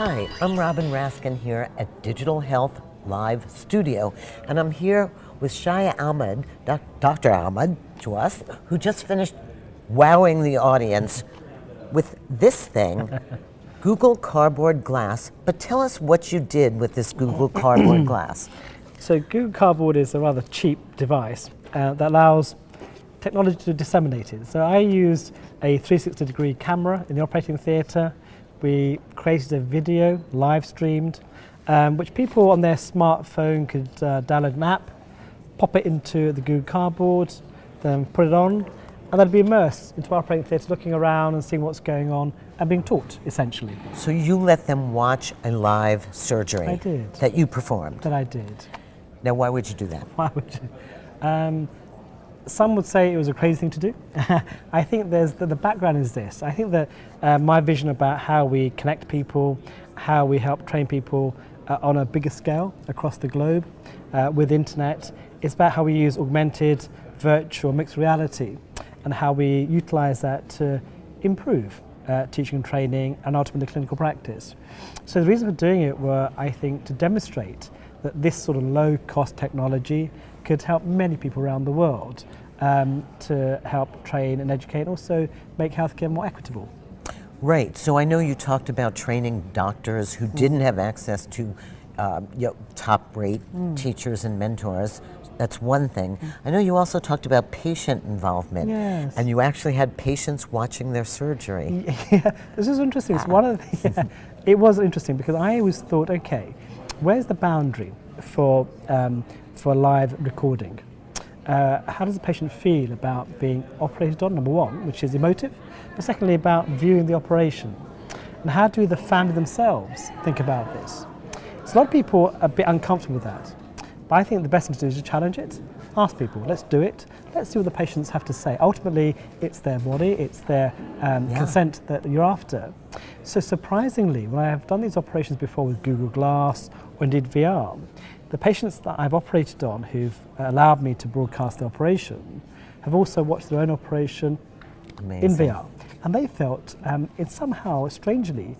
Hi, I'm Robin Raskin here at Digital Health Live Studio, and I'm here with Shafi Ahmed, Dr. Ahmed to us, who just finished wowing the audience with this thing, Google Cardboard Glass. But tell us what you did with this Google Cardboard Glass. So Google Cardboard is a rather cheap device that allows technology to disseminate it. So I used a 360-degree camera in the operating theatre. We created a video, live streamed, which people on their smartphone could download an app, pop it into the Google Cardboard, then put it on, and they'd be immersed into our operating theatre, looking around and seeing what's going on and being taught, essentially. So you let them watch a live surgery I did. That you performed? That I did. Now, why would you do that? Why would you? Some would say it was a crazy thing to do. I think the background is this. I think that my vision about how we connect people, how we help train people on a bigger scale across the globe with internet, is about how we use augmented, virtual, mixed reality, and how we utilize that to improve teaching and training and ultimately clinical practice. So the reason for doing it were, I think, to demonstrate that this sort of low-cost technology could help many people around the world to help train and educate and also make healthcare more equitable. Right, so I know you talked about training doctors who didn't have access to top-rate teachers and mentors. That's one thing. I know you also talked about patient involvement. Yes. And you actually had patients watching their surgery. Yeah, this is interesting. It's one of the, it was interesting because I always thought, okay, where's the boundary for live recording? How does the patient feel about being operated on, number one, which is emotive, but secondly about viewing the operation? And how do the family themselves think about this? So a lot of people are a bit uncomfortable with that, but I think the best thing to do is to challenge it, ask people, let's do it, let's see what the patients have to say. Ultimately, it's their body, it's their consent that you're after. So surprisingly, when I have done these operations before with Google Glass or indeed VR, the patients that I've operated on who've allowed me to broadcast the operation have also watched their own operation in VR. And they felt it's somehow, strangely,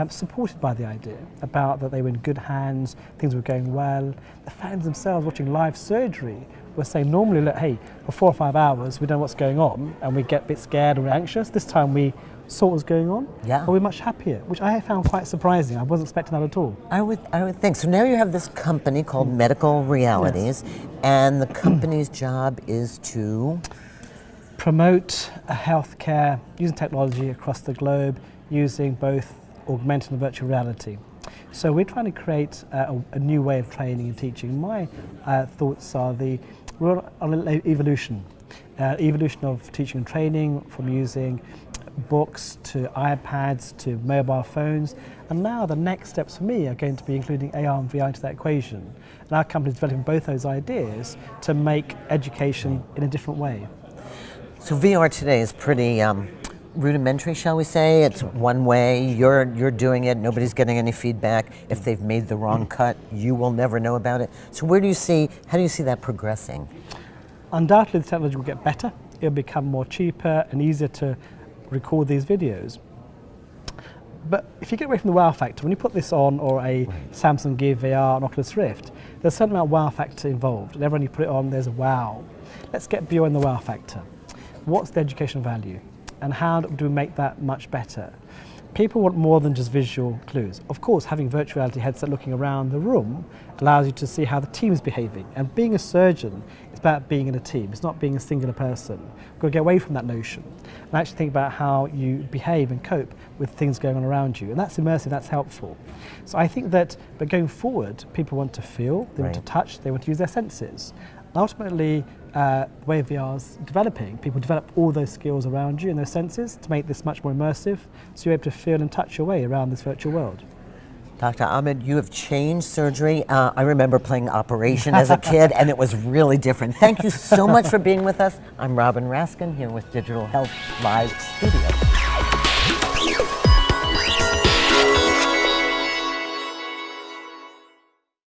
supported by the idea about that they were in good hands, things were going well. The fans themselves watching live surgery were saying normally, look, hey, for 4 or 5 hours we don't know what's going on and we get a bit scared or anxious. This time we saw what was going on, and we're much happier, which I found quite surprising. I wasn't expecting that at all. I would think. So now you have this company called Medical Realities, and the company's job is to promote healthcare using technology across the globe, using both augmented and virtual reality. So we're trying to create a new way of training and teaching. My thoughts are we're on an evolution of teaching and training, from using books to iPads to mobile phones, and now the next steps for me are going to be including AR and VR into that equation. And our company is developing both those ideas to make education in a different way. So VR today is pretty rudimentary, shall we say? It's one way, you're doing it, nobody's getting any feedback. If they've made the wrong cut, you will never know about it. So how do you see that progressing? Undoubtedly the technology will get better. It'll become more cheaper and easier to record these videos. But if you get away from the wow factor, when you put this on, or a Samsung Gear VR, an Oculus Rift, there's a certain amount of wow factor involved. And every time you put it on, there's a wow. Let's get beyond the wow factor. What's the educational value? And how do we make that much better? People want more than just visual clues. Of course, having a virtual reality headset looking around the room allows you to see how the team is behaving. And being a surgeon is about being in a team. It's not being a singular person. We've got to get away from that notion and actually think about how you behave and cope with things going on around you. And that's immersive, that's helpful. So I think that, but going forward, people want to feel, they want to touch, they want to use their senses. Ultimately, the way VR's developing, people develop all those skills around you and those senses to make this much more immersive, so you're able to feel and touch your way around this virtual world. Dr. Ahmed, you have changed surgery. I remember playing Operation as a kid, and it was really different. Thank you so much for being with us. I'm Robin Raskin here with Digital Health Live Studio.